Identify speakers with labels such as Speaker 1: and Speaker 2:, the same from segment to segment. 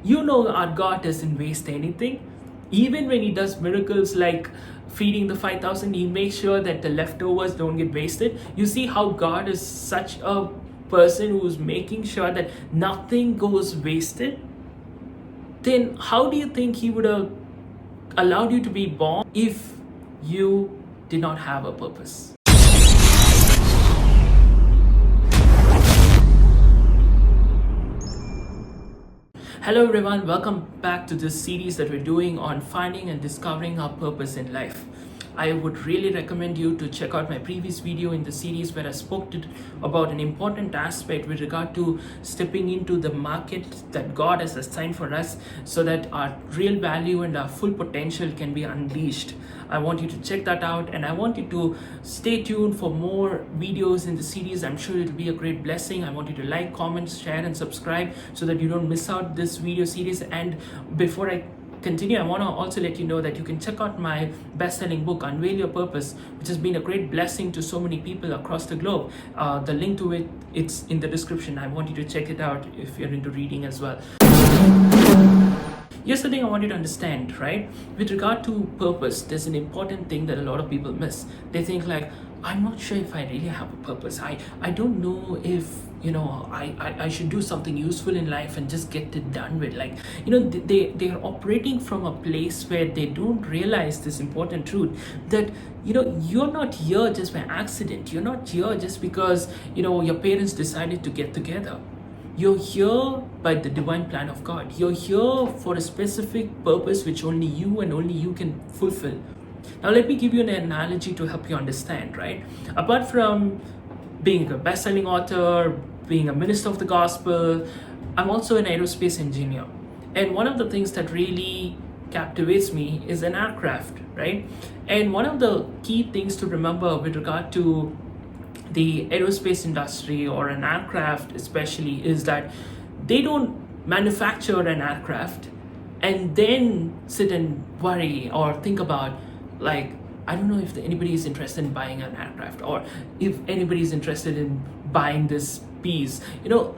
Speaker 1: You know our God doesn't waste anything. Even when he does miracles like feeding the 5,000, he makes sure that the leftovers don't get wasted. You see how God is such a person who's making sure that nothing goes wasted. Then how do you think he would have allowed you to be born if you did not have a purpose? Hello everyone, welcome back to this series that we're doing on finding and discovering our purpose in life. I would really recommend you to check out my previous video in the series where I spoke about an important aspect with regard to stepping into the market that God has assigned for us so that our real value and our full potential can be unleashed. I want you to check that out, and I want you to stay tuned for more videos in the series. I'm sure it'll be a great blessing. I want you to like, comment, share, and subscribe so that you don't miss out this video series. And before I continue, I want to also let you know that you can check out my best-selling book, Unveil Your Purpose, which has been a great blessing to so many people across the globe. The link to it's in the description. I want you to check it out if you're into reading as well. Here's the thing I want you to understand, right? With regard to purpose, there's an important thing that a lot of people miss. They think like, I'm not sure if I really have a purpose. I don't know if, I should do something useful in life and just get it done with. Like, they are operating from a place where they don't realize this important truth that, you're not here just by accident. You're not here just because, your parents decided to get together. You're here by the divine plan of God. You're here for a specific purpose which only you and only you can fulfill. Now, let me give you an analogy to help you understand, right? Apart from being a best-selling author, being a minister of the gospel, I'm also an aerospace engineer. And one of the things that really captivates me is an aircraft, right? And one of the key things to remember with regard to the aerospace industry or an aircraft especially is that they don't manufacture an aircraft and then sit and worry or think about, like, I don't know if anybody is interested in buying an aircraft or if anybody is interested in buying this piece.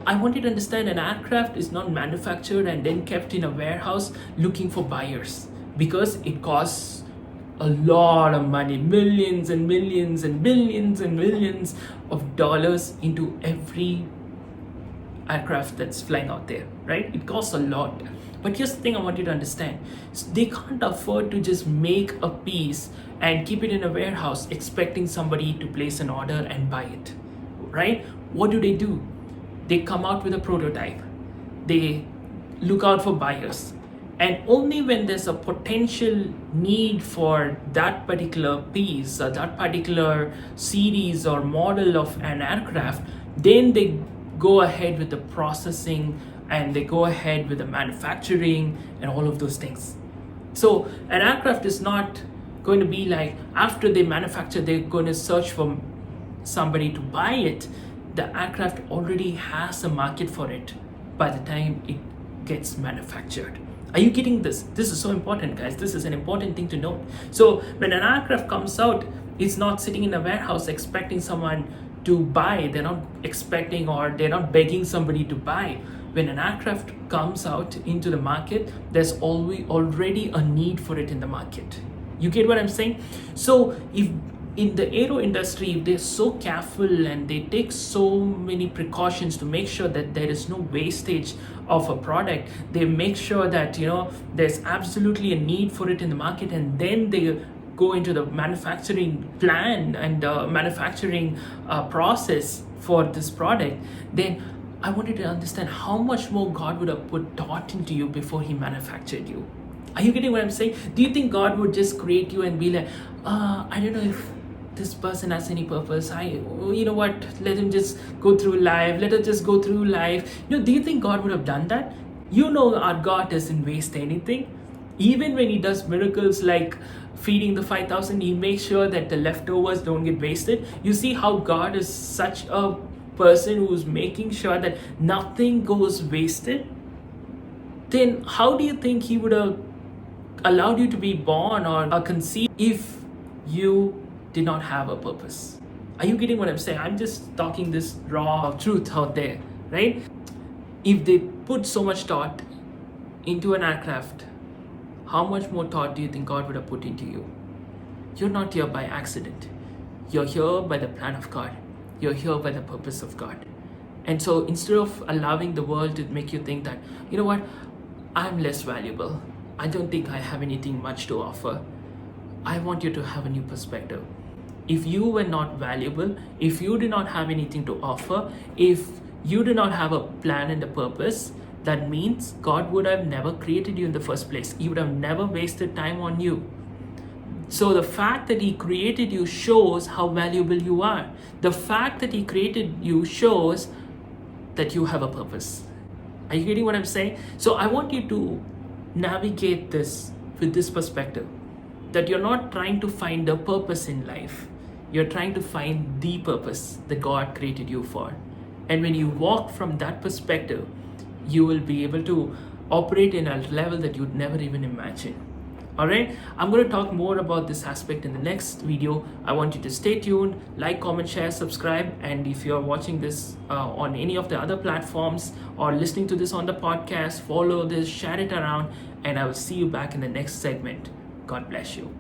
Speaker 1: I want you to understand an aircraft is not manufactured and then kept in a warehouse looking for buyers, because it costs a lot of money, millions and millions and billions and millions of dollars into every aircraft that's flying out there, right? It costs a lot. But here's the thing I want you to understand. They can't afford to just make a piece and keep it in a warehouse expecting somebody to place an order and buy it, right? What do? They come out with a prototype. They look out for buyers. And only when there's a potential need for that particular piece or that particular series or model of an aircraft, then they go ahead with the processing and they go ahead with the manufacturing and all of those things. So an aircraft is not going to be like, after they manufacture, they're going to search for somebody to buy it. The aircraft already has a market for it by the time it gets manufactured. Are you getting this? This is so important, guys. This is an important thing to note. So when an aircraft comes out, it's not sitting in a warehouse expecting someone to buy. They're not expecting or they're not begging somebody to buy. When an aircraft comes out into the market, there's already a need for it in the market. You get what I'm saying? So if in the aero industry, if they're so careful and they take so many precautions to make sure that there is no wastage of a product, they make sure that there's absolutely a need for it in the market, and then they go into the manufacturing plan and manufacturing process for this product. Then I want you to understand how much more God would have put thought into you before he manufactured you. Are you getting what I'm saying? Do you think God would just create you and be like, I don't know if this person has any purpose. You know what? Let him just go through life. Let her just go through life. Do you think God would have done that? Our God doesn't waste anything. Even when he does miracles like feeding the 5,000, he makes sure that the leftovers don't get wasted. You see how God is such a person who's making sure that nothing goes wasted? Then how do you think he would have allowed you to be born or conceived if you did not have a purpose? Are you getting what I'm saying? I'm just talking this raw truth out there, right? If they put so much thought into an aircraft, how much more thought do you think God would have put into you? You're not here by accident. You're here by the plan of God. You're here by the purpose of God. And so instead of allowing the world to make you think that, you know what, I'm less valuable, I don't think I have anything much to offer, I want you to have a new perspective. If you were not valuable, if you did not have anything to offer, if you do not have a plan and a purpose, that means God would have never created you in the first place. He would have never wasted time on you. So the fact that He created you shows how valuable you are. The fact that He created you shows that you have a purpose. Are you getting what I'm saying? So I want you to navigate this with this perspective, that you're not trying to find a purpose in life. You're trying to find the purpose that God created you for. And when you walk from that perspective, you will be able to operate in a level that you'd never even imagine. All right, I'm going to talk more about this aspect in the next video. I want you to stay tuned, like, comment, share, subscribe. And if you're watching this on any of the other platforms or listening to this on the podcast, follow this, share it around, and I will see you back in the next segment. God bless you.